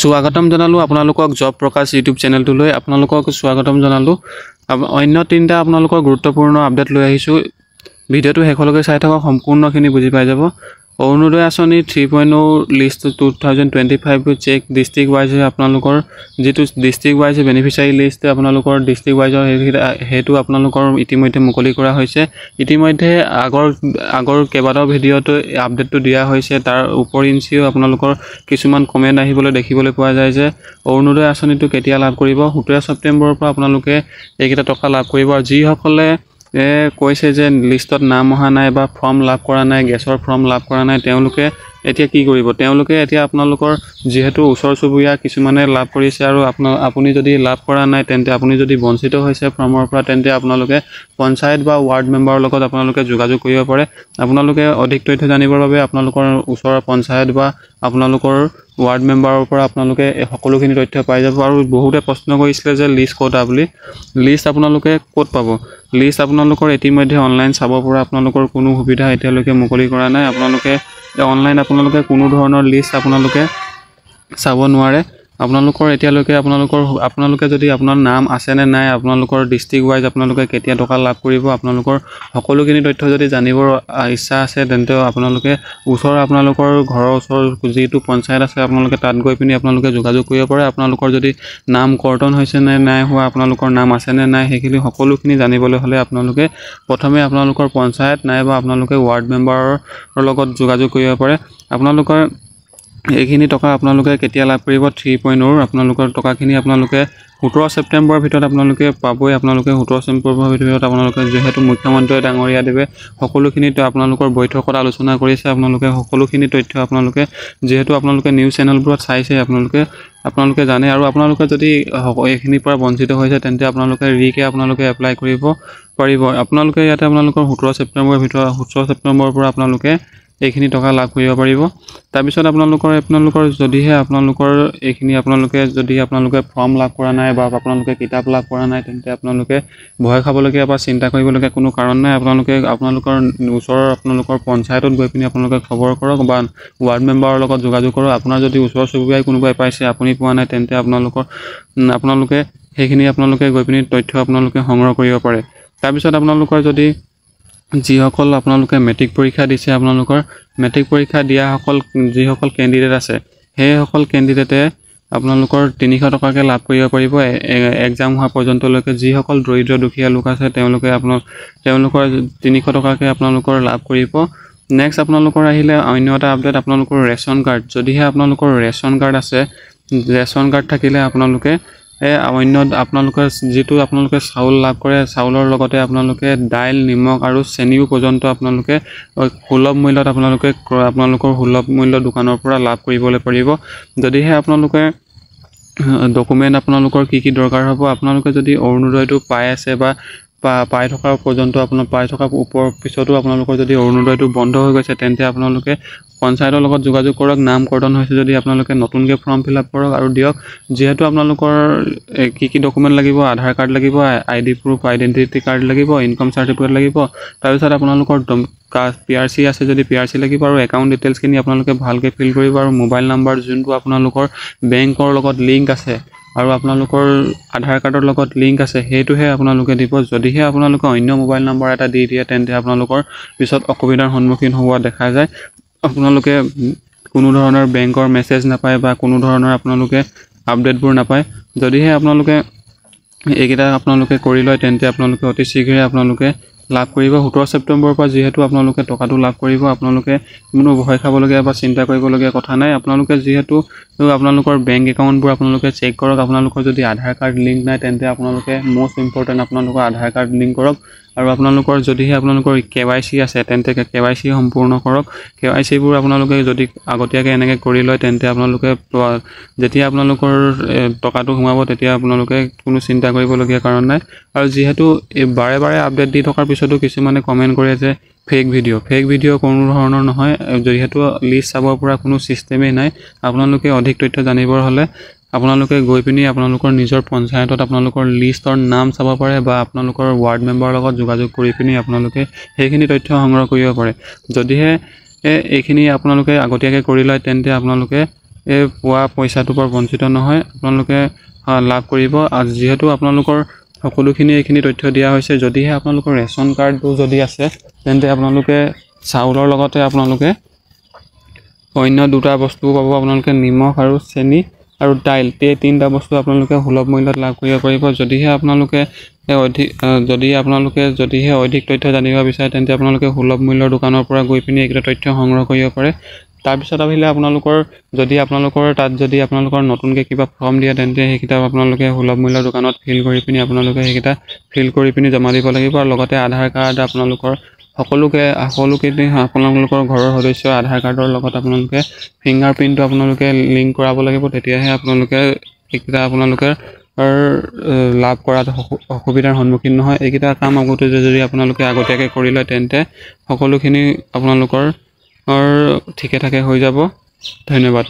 স্বাগতম জনালো আপোনালোকক জব প্ৰকাশ ইউটিউব চেনেলটোলৈ আপোনালোকক স্বাগতম জনালো অন্য তিনটা আপোনালোকৰ গুৰুত্বপূৰ্ণ আপডেট লৈ আহিছো ভিডিওটো শেষলৈকে চাই থাকক সম্পূৰ্ণখিনি বুজি পাই যাব অৰুণোদয় আঁচনি 3.0 লিষ্ট 2025 চেক ডিস্ট্ৰিক্ট ওয়াইজ আপোনালোকৰ যেটো ডিস্ট্ৰিক্ট ওয়াইজ বেনিফিচিয়াৰী লিষ্ট আপোনালোকৰ ডিস্ট্ৰিক্ট ওয়াইজৰ হেতু আপোনালোকৰ ইতিমধ্যে মুকলি কৰা হৈছে ইতিমধ্যে আগৰ কেবাটাও ভিডিওটো আপডেটটো দিয়া হৈছে তাৰ উপৰিঞ্চিও আপোনালোকৰ কিছুমান কমেন্ট আহিবলৈ দেখিবলৈ পোৱা যায় যে অৰুণোদয় আঁচনিটো কেতিয়া লাভ কৰিব 17 ছেপ্টেম্বৰৰ পৰা আপোনালোকে এইকেইটা টকা লাভ কৰিব আৰু যি সকলে কৈছে যে লিষ্টত নাম অহা নাই বা ফৰ্ম লাভ কৰা নাই গেছৰ ফৰ্ম লাভ কৰা নাই তেওঁলোকে এতিয়া কি কৰিব তেওঁলোকে এতিয়া আপোনালোকৰ যেহেতু ওচৰ চুবুৰীয়া কিছুমানে লাভ কৰিছে আৰু আপুনি যদি লাভ কৰা নাই তেন্তে আপুনি যদি বঞ্চিত হৈছে ফৰ্মৰ পৰা তেন্তে আপোনালোকে পঞ্চায়ত বা ওয়াৰ্ড মেম্বাৰৰ লগত আপোনালোকে যোগাযোগ কৰিব পাৰে আপোনালোকে অধিক তথ্য জানিবৰ বাবে আপোনালোকৰ ওচৰৰ পঞ্চায়ত বা আপোনালোকৰ ওয়াৰ্ড মেম্বাৰৰ পৰা আপোনালোকে সকলোখিনি তথ্য পাই যাব আৰু বহুতে প্ৰশ্ন কৰিছিল যে লিষ্ট কোটা বুলি লিষ্ট আপোনালোকে কোট পাব লিষ্ট আপোনালোকৰ ইতিমধ্যে অনলাইন চাব পৰা আপোনালোকৰ কোনো সুবিধা এতিয়ালৈকে মুকলি কৰা নাই আপোনালোকে অনলাইন আপোনালোকে কোনো ধৰণৰ লিষ্ট আপোনালোকে চাব নোৱাৰে আপোনালোকৰ এতিয়ালৈকে আপোনালোকে যদি আপোনাৰ নাম আছে নে নাই আপোনালোকৰ ডিস্ট্ৰিক্ট ওয়াইজ আপোনালোকে কেতিয়া টকা লাভ কৰিব আপোনালোকৰ সকলোখিনি তথ্য যদি জানিবৰ ইচ্ছা আছে তেন্তে আপোনালোকে আপোনালোকৰ ঘৰৰ ওচৰ যেটো পঞ্চায়ত আছে আপোনালোকে তাত গৈ পিনি আপোনালোকে যোগাযোগ কৰিব পাৰে আপোনালোকৰ যদি নাম কৰ্তন হৈছে নে নাই হোৱা আপোনালোকৰ নাম আছে নে নাই হেখিনি সকলোখিনি জানিবলৈ হলে আপোনালোকে প্ৰথমে আপোনালোকৰ পঞ্চায়ত নাইবা আপোনালোকে ওয়াৰ্ড মেম্বাৰৰ লগত যোগাযোগ কৰিব পাৰে আপোনালোকৰ এইখিনি টকা আপোনালোকে কেতিয়া লাভ কৰিব 3.0 আপোনালোকৰ টকাখিনি আপোনালোকে 17 ছেপ্টেম্বৰৰ ভিতৰত আপোনালোকে পাবই আপোনালোকে 17 ছেপ্টেম্বৰৰ ভিতৰত আপোনালোকে যেহেতু মুখ্যমন্ত্ৰী ডাঙৰীয়া দেৱে সকলোখিনি আপোনালোকৰ বৈঠকত আলোচনা কৰিছে আপোনালোকে সকলোখিনি তথ্য আপোনালোকে যেহেতু আপোনালোকে নিউজ চেনেলবোৰত চাইছে আপোনালোকে জানে আৰু আপোনালোকে যদি এইখিনি পৰা বঞ্চিত হৈছে তেন্তে আপোনালোকে ৰিকে আপোনালোকে এপ্লাই কৰিব পাৰিব আপোনালোকে ইয়াতে আপোনালোকৰ 17 ছেপ্টেম্বৰৰ ভিতৰত 17 ছেপ্টেম্বৰৰ পৰা আপোনালোকে এইখিনি টকা লাভ কৰিব পাৰিব তাৰ পিছত আপোনালোকৰ যদিহে আপোনালোকৰ এইখিনি আপোনালোকে যদি আপোনালোকে ফৰ্ম লাভ কৰা নাই বা আপোনালোকে কিতাপ লাভ কৰা নাই তেন্তে আপোনালোকে ভয় খাবলগীয়া বা চিন্তা কৰিবলগীয়া কোনো কাৰণ নাই আপোনালোকৰ ওচৰৰ আপোনালোকৰ পঞ্চায়তত গৈ পিনি আপোনালোকে খবৰ কৰক বা ওয়াৰ্ড মেম্বাৰৰ লগত যোগাযোগ কৰক আপোনাৰ যদি ওচৰ চুবুৰীয়াই কোনোবাই পাইছে আপুনি পোৱা নাই তেন্তে আপোনালোকে সেইখিনি আপোনালোকে গৈ পিনি তথ্য আপোনালোকে সংগ্ৰহ কৰিব পাৰে তাৰ পিছত আপোনালোকৰ যদি যিসকল আপোনালোকে মেট্ৰিক পৰীক্ষা দিছে আপোনালোকৰ মেট্ৰিক পৰীক্ষা দিয়া যিসকল ক্যান্ডিডেট আছে সেই সকল ক্যান্ডিডেটে আপোনালোকৰ 300 টকাকে লাভ কৰিব পাৰিব এক্সাম হোৱা পৰ্যন্তলৈকে যিসকল দৰিদ্ৰ দুখীয়া লোক আছে তেওঁলোকৰ 300 টকাকে আপোনালোকৰ লাভ কৰিব নেক্সট আপোনালোকৰ আহিলে অন্য এটা আপডেট আপোনালোকৰ ৰেশন কাৰ্ড যদিহে আপোনালোকৰ ৰেশন কাৰ্ড আছে ৰেশন কাৰ্ড থাকিলে আপোনালোকে অন্য আপোনালোকে যেটো আপোনালোকে চাউল লাভ কৰে চাউলৰ লগতে আপোনালোকে দাইল নিমখ আৰু চেনিও পৰ্যন্ত আপোনালোকে সুলভ মূল্যত আপোনালোকৰ সুলভ মূল্য দোকানৰ পৰা লাভ কৰিবলৈ পাৰিব যদিহে আপোনালোকে ডকুমেন্ট আপোনালোকৰ কি দৰকাৰ হ'ব আপোনালোকে যদি অৰুণোদয়টো পাই আছে বা পাই থকা পৰ্যন্ত আপোনাৰ পাই থকা ওপৰ পিছতো আপোনালোকৰ যদি অৰুণোদয়টো বন্ধ হৈ গৈছে তেন্তে আপোনালোকে পঞ্চায়তৰ লগত যোগাযোগ কৰক নাম কৰ্তন হৈছে যদি আপোনালোকে নতুনকে ফৰ্ম ফিল আপ কৰক আৰু দিয়ক যেহেতু আপোনালোকৰ কি ডকুমেন্ট লাগিব আধাৰ কাৰ্ড লাগিব আইডি প্ৰুফ আইডেন্টিটি কাৰ্ড লাগিব ইনকাম সাৰ্টিফিকেট লাগিব তাৰ পিছত আপোনালোকৰ পিআৰসি আছে যদি পিআৰসি লাগিব আৰু একাউন্ট ডিটেইলছ খিনি আপোনালোকে ভালকে ফিল কৰিব আৰু মোবাইল নাম্বাৰ যোনটো আপোনালোকৰ বেংকৰ লগত লিংক আছে আৰু আপোনালোকৰ আধাৰ কাৰ্ডৰ লগত লিংক আছে হেতুহে আপোনালোকে দিব যদিহে আপোনালোকে অন্য মোবাইল নাম্বাৰ এটা দি দিয়ে তেন্তে আপোনালোকৰ পিছত অসুবিধাৰ সন্মুখীন হোৱা দেখা যায় আপোনালোকে কোনো ধৰণৰ বেংকৰ মেছেজ নাপায় বা কোনো ধৰণৰ আপোনালোকে আপডেটবোৰ নাপায় যদিহে আপোনালোকে এইকেইটা আপোনালোকে কৰি লয় তেন্তে আপোনালোকে অতি শীঘ্ৰে আপোনালোকে লাভ কৰিব 17 ছেপ্টেম্বৰৰ পৰা যেহেতু আপোনালোকে টকাটো লাভ কৰিব আপোনালোকে কোনো ভয় খাবলগীয়া বা চিন্তা কৰিবলগীয়া কথা নাই আপোনালোকে যেহেতু আপোনালোকৰ বেংক একাউণ্টবোৰ আপোনালোকে চেক কৰক আপোনালোকৰ যদি আধাৰ কাৰ্ড লিংক নাই তেন্তে আপোনালোকে মোষ্ট ইম্পৰ্টেন্ট আপোনালোকৰ আধাৰ কাৰ্ড লিংক কৰক আৰু আপোনালোকৰ যদিহে আপোনালোকৰ কেৱাইসি আছে তেন্তে কেৱাইসি সম্পূৰ্ণ কৰক কেৱাইসি বোৰ আপোনালোকে যদি আগতীয়াকে এনেকে কৰি লয় তেন্তে আপোনালোকে যেতিয়া আপোনালোকৰ টকাটো সোমাব তেতিয়া আপোনালোকে কোনো চিন্তা কৰিবলগীয়া কাৰণ নাই আৰু যেহেতু বাৰে আপডেট দি থকাৰ পিছতো কিছুমানে কমেন্ট কৰে যে ফেক ভিডিও কোনো ধৰণৰ নহয় যেহেতু লিষ্ট চাবৰ পৰা কোনো সিস্টেমে নাই আপোনালোকে অধিক তথ্য জানিবৰ হলে আপোনালোকে গৈ পিনি আপোনালোকৰ নিজৰ পঞ্চায়তত আপোনালোকৰ লিষ্টৰ নাম চাব পাৰে বা আপোনালোকৰ ওয়াৰ্ড মেম্বাৰৰ লগত যোগাযোগ কৰি পিনি আপোনালোকে সেইখিনি তথ্য সংগ্ৰহ কৰিব পাৰে যদিহে এইখিনি আপোনালোকে আগতীয়াকে কৰি লয় তেন্তে আপোনালোকে এই পোৱা পইচাটোৰ পৰা বঞ্চিত নহয়, আপোনালোকে লাভ কৰিব। আৰু যিহেতু আপোনালোকৰ সকলোখিনি এইখিনি তথ্য দিয়া হৈছে, যদিহে আপোনালোকৰ ৰেচন কাৰ্ডটো যদি আছে তেন্তে আপোনালোকে চাউলৰ লগতে আপোনালোকে অন্য দুটা বস্তু পাব। আপোনালোকে নিমখ আৰু চেনি আৰু দাইল, এই তিনিটা বস্তু আপোনালোকে সুলভ মূল্যত লাভ কৰিব পাৰিব। যদিহে আপোনালোকে অধিক তথ্য জানিব বিচাৰে তেন্তে আপোনালোকে সুলভ মূল্যৰ দোকানৰ পৰা গৈ পিনি এইকেইটা তথ্য সংগ্ৰহ কৰিব পাৰে। তাৰপিছত আহিলে আপোনালোকৰ তাত যদি আপোনালোকৰ নতুনকৈ কিবা ফৰ্ম দিয়ে তেন্তে সেইকেইটা আপোনালোকে সুলভ মূল্যৰ দোকানত ফিল কৰি পিনি আপোনালোকে সেইকেইটা ফিল কৰি পিনি জমা দিব লাগিব। আৰু লগতে আধাৰ কাৰ্ড আপোনালোকৰ সকলোখিনি আপোনালোকৰ ঘৰৰ সদস্যৰ আধাৰ কাৰ্ডৰ লগত আপোনালোকে ফিংগাৰ প্ৰিণ্টটো আপোনালোকে লিংক কৰাব লাগিব। তেতিয়াহে এইকেইটা আপোনালোকে লাভ কৰাত অসুবিধাৰ সন্মুখীন নহয়। এইকেইটা কাম যদি আপোনালোকে আগতীয়াকৈ কৰি লয় তেন্তে সকলোখিনি আপোনালোকৰ ঠিকে ঠাকে হৈ যাব। ধন্যবাদ।